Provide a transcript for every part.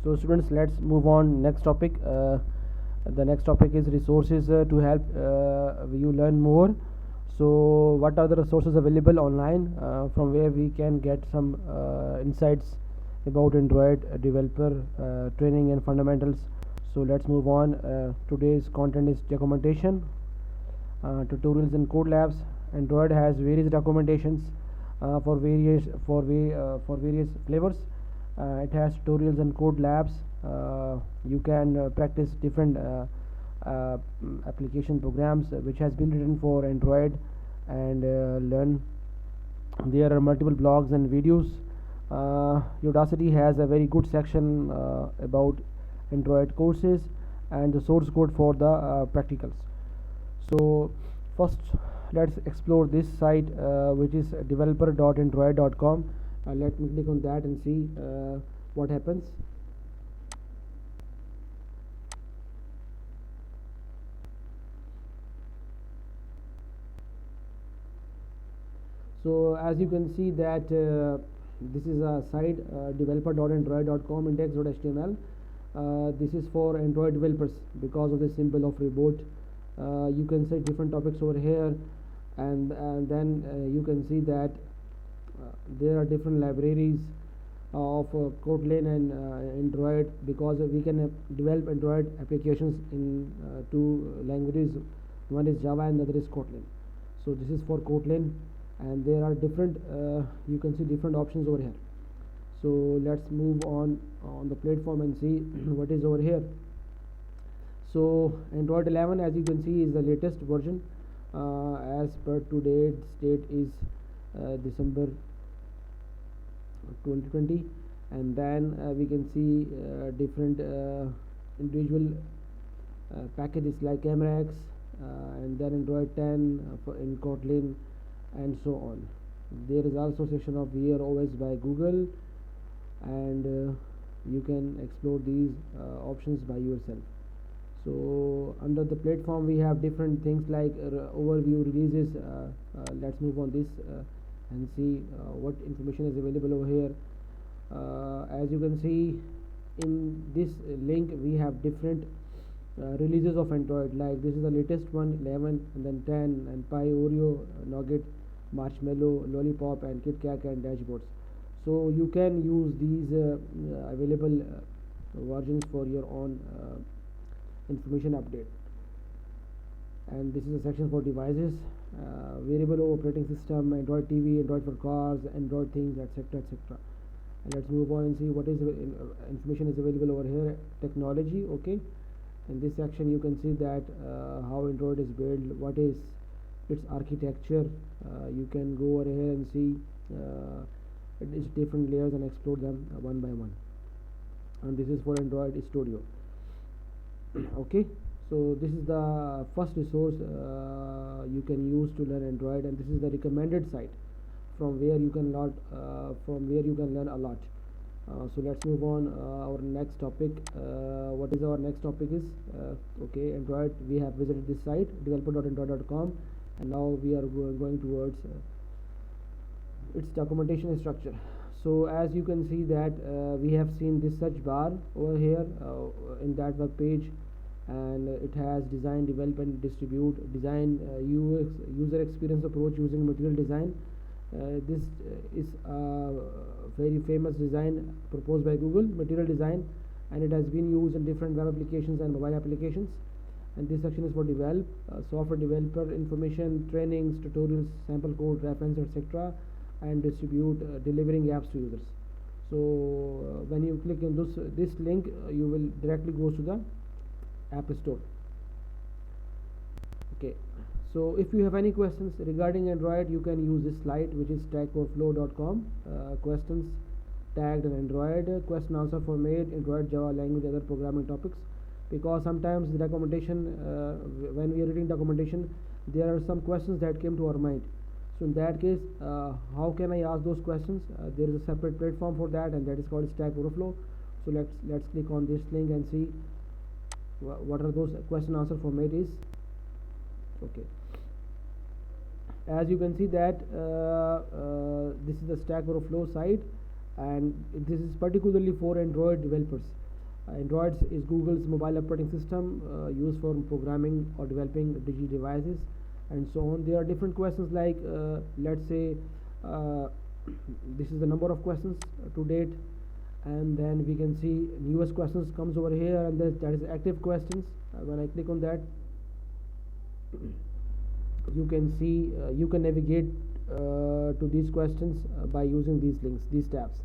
So students, let's move on next topic. The next topic is resources to help you learn more. So what are the resources available online from where we can get some insights about Android developer training and fundamentals. So let's move on. Today's content is documentation, tutorials and code labs. Android has various documentations for various flavors. It has tutorials and code labs. You can practice different application programs which has been written for Android and learn. There are multiple blogs and videos. Udacity has a very good section about Android courses and the source code for the practicals. So first let's explore this site which is developer.android.com. Let me click on that and see what happens. So as you can see that this is a site developer.android.com index.html. This is for Android developers because of the symbol of reboot. You can set different topics over here, and then you can see that there are different libraries of Kotlin and Android, because we can develop Android applications in two languages. One is Java and the other is Kotlin. So this is for Kotlin, and there are different you can see different options over here. So let's move on the platform and see what is over here. So Android 11, as you can see, is the latest version. As per today's date is December 2020, and then we can see different individual packages like Camerax, and then Android 10 in Kotlin, and so on. There is also a section of Wear OS by Google, and you can explore these options by yourself. So under the platform we have different things like overview releases. Let's move on this and see what information is available over here. As you can see in this link, we have different releases of Android, like this is the latest one, 11, and then 10, and Pie, Oreo, Nougat, Marshmallow, Lollipop, and KitKat, and dashboards. So you can use these available versions for your own information update. And this is a section for devices, variable operating system, Android TV, Android for cars, Android things, etc, etc. And let's move on and see what is information is available over here. Technology. Okay, in this section you can see that how Android is built, what is its architecture. You can go over here and see its different layers and explore them one by one. And this is for Android Studio. Okay, so this is the first resource you can use to learn Android, and this is the recommended site from where you can learn a lot. So let's move on our next topic. What is our next topic is okay, Android. We have visited this site developer.android.com, and now we are going towards its documentation structure. So as you can see that we have seen this search bar over here in that web page, and it has design, develop, and distribute, design, UX, user experience approach using material design. This is a very famous design proposed by Google, material design, and it has been used in different web applications and mobile applications. And this section is for develop, software developer information, trainings, tutorials, sample code, reference, etc., and distribute, delivering apps to users. So when you click on this link, you will directly go to the App Store. Okay, so if you have any questions regarding Android, you can use this slide, which is stackoverflow.com. Questions tagged on Android, question answer format, Android, Java language, other programming topics. Because sometimes the documentation, when we are reading documentation, there are some questions that came to our mind. So in that case, how can I ask those questions? There is a separate platform for that, and that is called Stack Overflow. So let's click on this link and see what are those question answer format is. Okay, as you can see that this is the Stack Overflow site, and this is particularly for Android developers. Android is Google's mobile operating system used for programming or developing digital devices and so on. There are different questions like let's say uh, this is the number of questions to date, and then we can see newest questions comes over here, and that is active questions. When I click on that, you can see you can navigate to these questions by using these links, these tabs.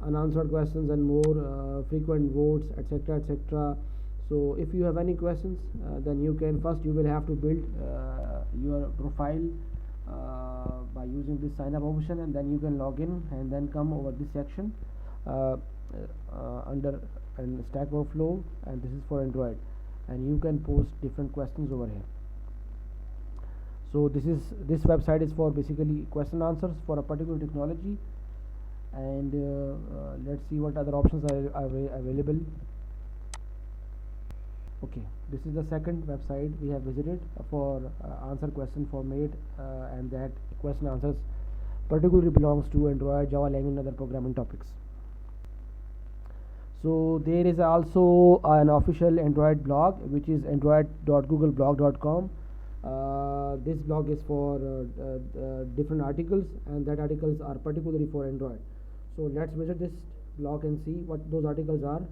Unanswered questions and more, frequent votes, etc., etc. So if you have any questions, then you can first you will have to build your profile by using this sign up option, and then you can log in and then come over this section uh, under and Stack Overflow, and this is for Android, and you can post different questions over here. So this website is for basically question answers for a particular technology, and let's see what other options are available. Okay, this is the second website we have visited for answer question format, and that question answers particularly belongs to Android, Java language and other programming topics. So there is also an official Android blog, which is android.googleblog.com. This blog is for different articles, and that articles are particularly for Android. So let's visit this blog and see what those articles are.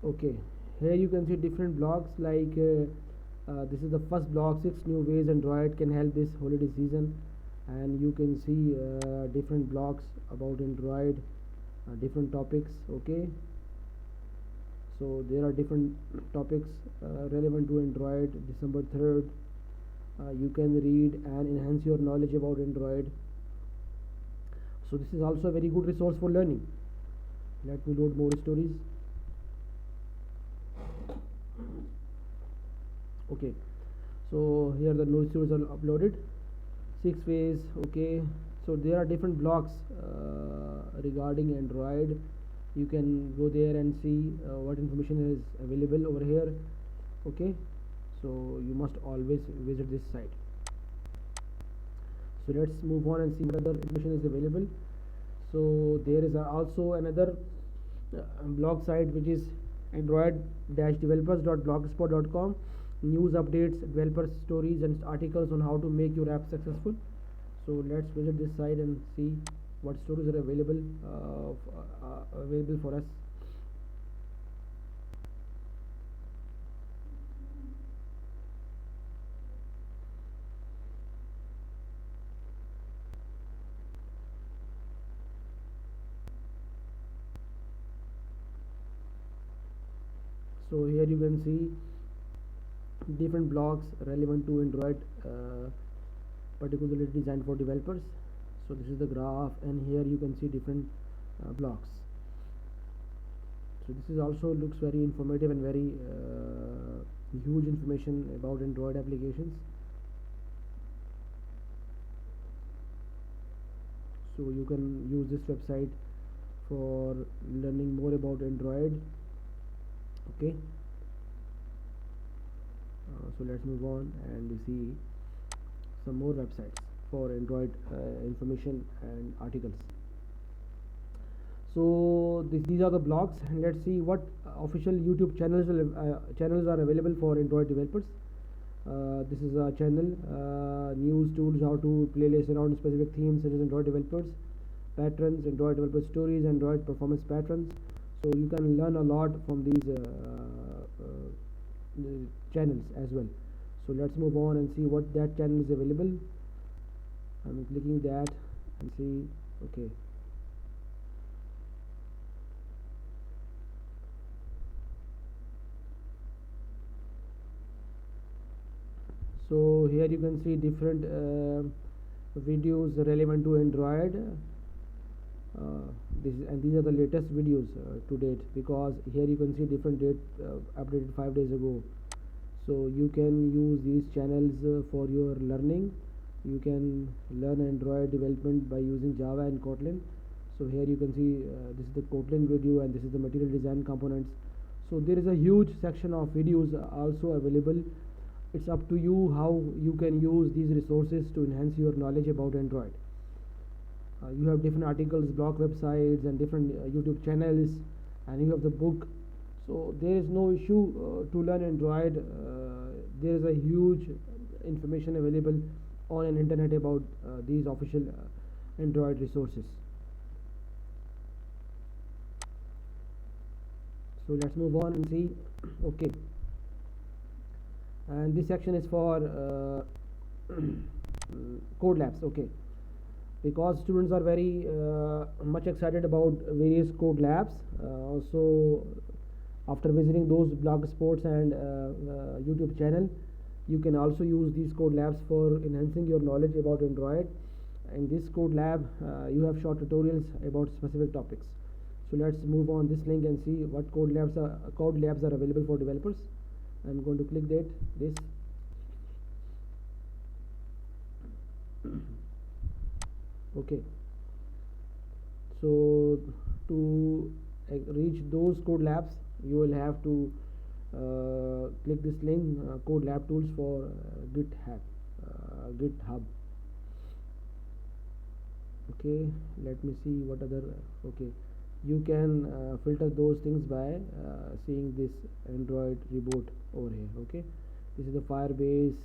Okay, here you can see different blogs like this is the first blog, 6 new ways Android can help this holiday season, and you can see different blogs about Android, different topics. Okay, so there are different topics relevant to Android. December 3rd, you can read and enhance your knowledge about Android. So this is also a very good resource for learning. Let me load more stories. Okay, so here the news stories are uploaded. 6 ways. Okay, so there are different blogs regarding Android. You can go there and see what information is available over here. Okay, so you must always visit this site. So let's move on and see what other information is available. So there is also another blog site, which is android-developers.blogspot.com. News updates, developer stories and articles on how to make your app successful. So let's visit this site and see what stories are available for us. So here you can see different blogs relevant to Android, particularly designed for developers. So this is the graph, and here you can see different blogs. So this is also looks very informative and very huge information about Android applications. So you can use this website for learning more about Android. Okay, so let's move on and we see some more websites for Android information and articles. So these are the blogs, and let's see what official YouTube channels are available for Android developers. This is a channel, news tools, how to playlist around specific themes such as Android developers, patterns, Android developer stories, Android performance patterns. So you can learn a lot from these channels as well. So let's move on and see what that channel is available. I'm clicking that and see. Okay, so here you can see different videos relevant to Android. These are the latest videos to date, because here you can see different date updated 5 days ago. So you can use these channels for your learning. You can learn Android development by using Java and Kotlin. So here you can see this is the Kotlin video, and this is the material design components. So there is a huge section of videos also available It's up to you how you can use these resources to enhance your knowledge about Android. You have different articles, blog websites, and different YouTube channels, and you have the book. So there is no issue to learn Android. There is a huge information available on an internet about these official Android resources. So let's move on and see. Okay, and this section is for code labs. Okay, because students are very much excited about various code labs. Also, after visiting those blog spots and YouTube channel, you can also use these code labs for enhancing your knowledge about Android. In this code lab, you have short tutorials about specific topics. So let's move on this link and see what code labs are available for developers. I'm going to click this. Okay, so to reach those code labs, you will have to click this link, code lab tools for GitHub. Okay, let me see what other. Okay, you can filter those things by seeing this Android reboot over here. Okay, this is the Firebase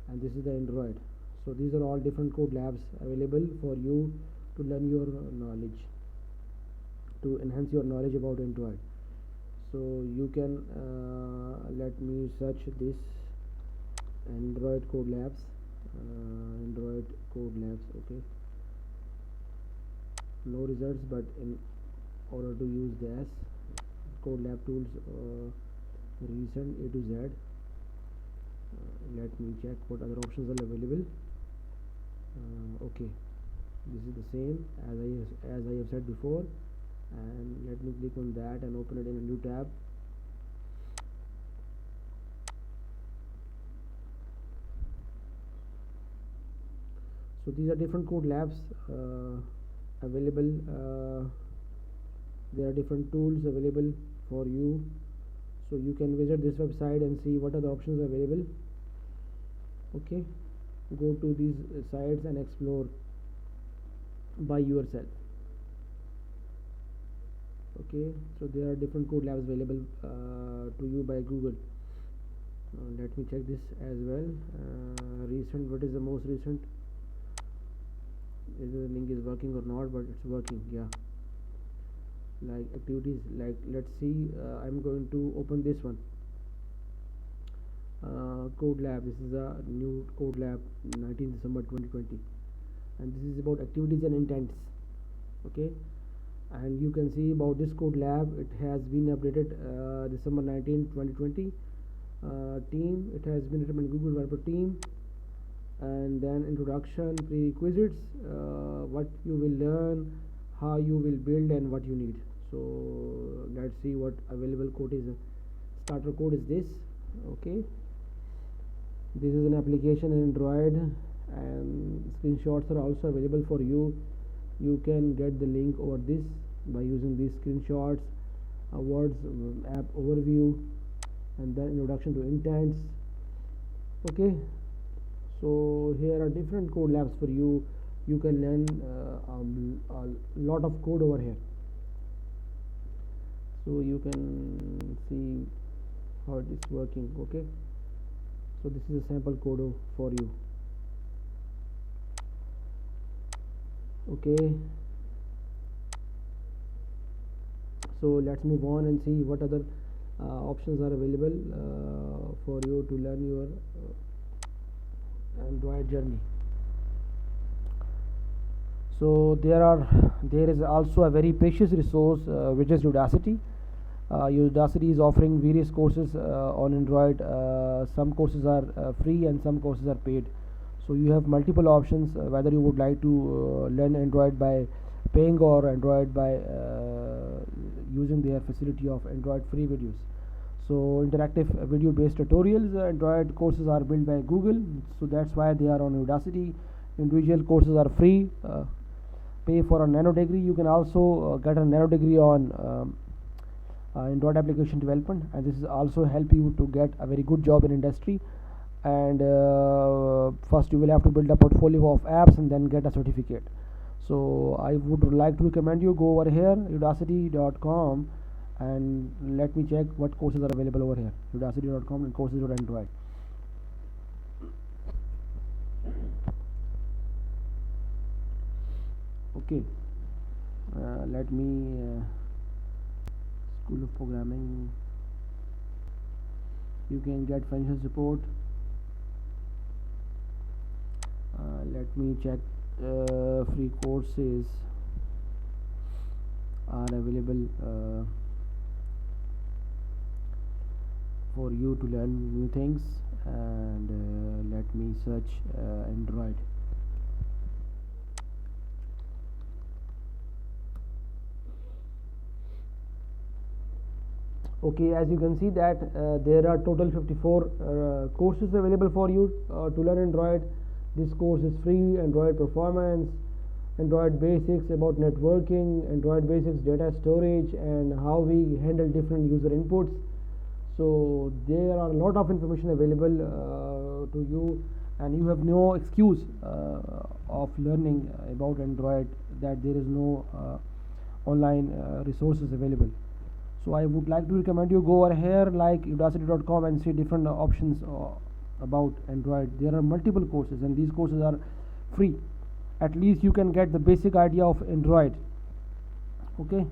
and this is the Android. So these are all different code labs available for you to learn your knowledge, to enhance your knowledge about Android. So you can let me search this Android code labs. Okay, no results, but in order to use this code lab tools recent A to Z, let me check what other options are available. Okay, this is the same as I have said before, and let me click on that and open it in a new tab. So these are different code labs available. There are different tools available for you, so you can visit this website and see what are the options available. Okay, go to these sites and explore by yourself. Okay, so there are different code labs available to you by Google. Let me check this as well. Recent, what is the most recent? Whether the link is working or not, but it's working. Yeah, like activities, like let's see, I'm going to open this one, code lab. This is a new code lab, 19 December 2020, and this is about activities and intents. Okay, and you can see about this code lab, it has been updated December 19 2020. Team, it has been written in Google Developer Team, and then introduction, prerequisites, what you will learn, how you will build, and what you need. So let's see what available code is. Starter code is this. Okay, this is an application in Android, and screenshots are also available for you. You can get the link over this by using these screenshots, words, app overview, and then introduction to intents. Okay, so here are different code labs for you. You can learn a lot of code over here. So you can see how it is working. Okay, so this is a sample code for you. Okay, so let's move on and see what other options are available for you to learn your Android journey. So there is also a very precious resource which is Udacity. Udacity is offering various courses on Android. Some courses are free and some courses are paid. So you have multiple options whether you would like to learn Android by paying or Android by using their facility of Android free videos. So interactive video based tutorials, Android courses are built by Google, so that's why they are on Udacity. Individual courses are free. Pay for a nano degree. You can also get a nano degree on Android application development, and this is also help you to get a very good job in industry. and first you will have to build a portfolio of apps and then get a certificate. So I would like to recommend you go over here udacity.com and let me check what courses are available over here. udacity.com and courses.android. Okay, let me School of Programming. You can get financial support. Let me check. Free courses are available for you to learn new things, and let me search Android. Okay, as you can see that there are total 54 courses available for you to learn Android. This course is free: Android performance, Android basics about networking, Android basics data storage, and how we handle different user inputs. So there are a lot of information available to you, and you have no excuse of learning about Android that there is no online resources available. So I would like to recommend you go over here like udacity.com and see different options about Android. There are multiple courses and these courses are free. At least you can get the basic idea of Android. Okay,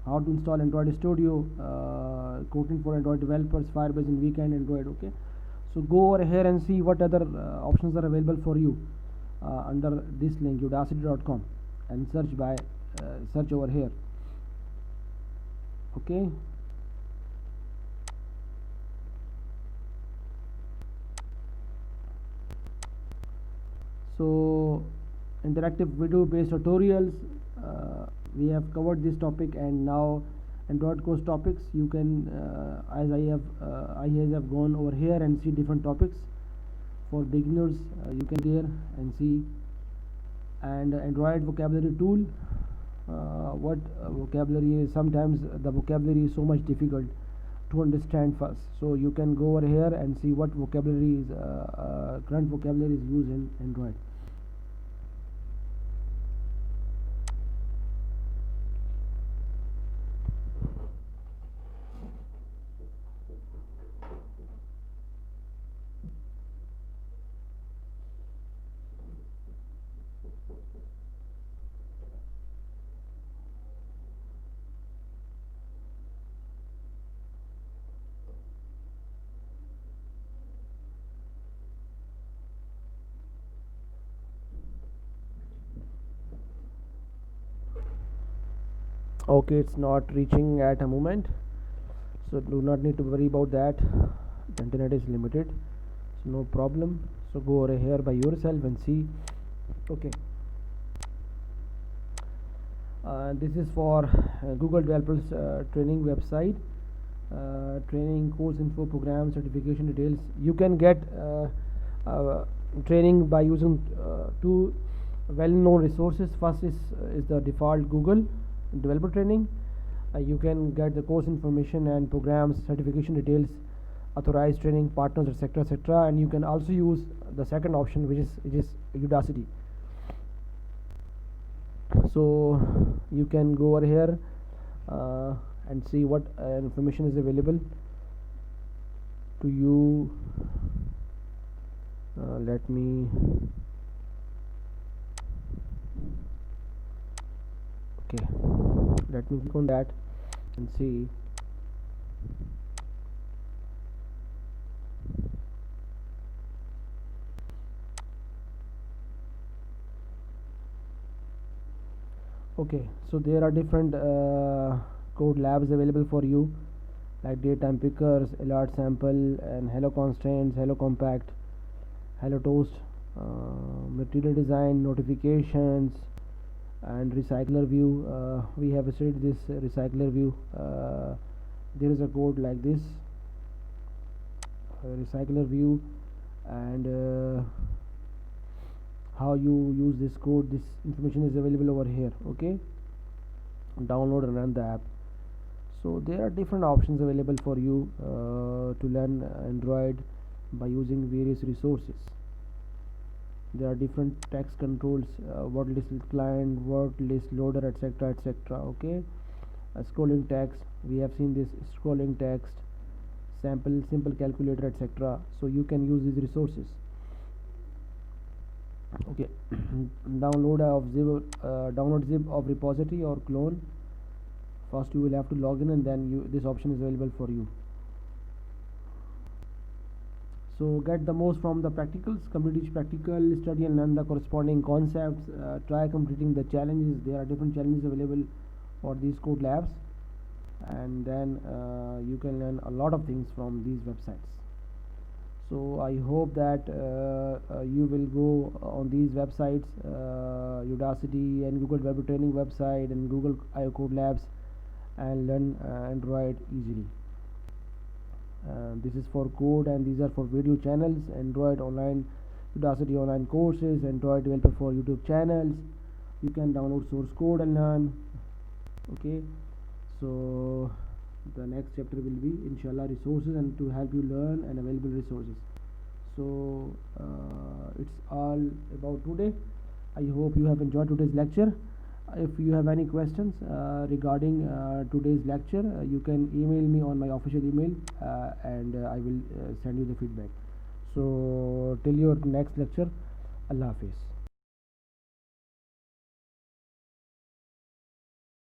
how to install Android Studio, Kotlin for Android developers, Firebase in weekend Android. Okay, so go over here and see what other options are available for you under this link udacity.com and search over here. Okay, so interactive video based tutorials, we have covered this topic, and now Android course topics. You can as I have gone over here and see different topics for beginners. You can there and see, and Android vocabulary tool. What vocabulary is, sometimes the vocabulary is so much difficult to understand first, so you can go over here and see what vocabulary is current vocabulary is used in Android. Okay, it's not reaching at a moment, so do not need to worry about that. The internet is limited, so no problem. So go over here by yourself and see. Okay, this is for Google developers training website, training course info, program certification details. You can get training by using two well-known resources. First is the default Google developer training. You can get the course information and programs certification details, authorized training partners, etc., etc. And you can also use the second option, which is Udacity. So you can go over here and see what information is available to you. Let me okay, let me click on that and see. Okay, so there are different code labs available for you, like daytime pickers, alert sample, and hello constraints, hello compact, hello toast, material design, notifications, and recycler view. We have studied this recycler view. There is a code like this, recycler view, and how you use this code. This information is available over here. Okay, download and run the app. So there are different options available for you to learn Android. by using various resources. There are different text controls, word list client, word list loader, etc, etc. Okay, scrolling text, we have seen this scrolling text, sample, simple calculator, etc. So you can use these resources. Okay. Download zip of repository or clone. First you will have to log in, and then this option is available for you. So get the most from the practicals, complete each practical, study and learn the corresponding concepts, try completing the challenges. There are different challenges available for these code labs, and then you can learn a lot of things from these websites. So I hope that you will go on these websites, Udacity and Google Web Training website and Google IO Code Labs, and learn Android easily. This is for code, and these are for video channels: Android online, Udacity online courses, Android developer for YouTube channels. You can download source code and learn. Okay, so the next chapter will be inshallah resources, and to help you learn and available resources. So it's all about today. I hope you have enjoyed today's lecture. If you have any questions regarding today's lecture, you can email me on my official email, and I will send you the feedback. So till your next lecture, Allah Hafiz.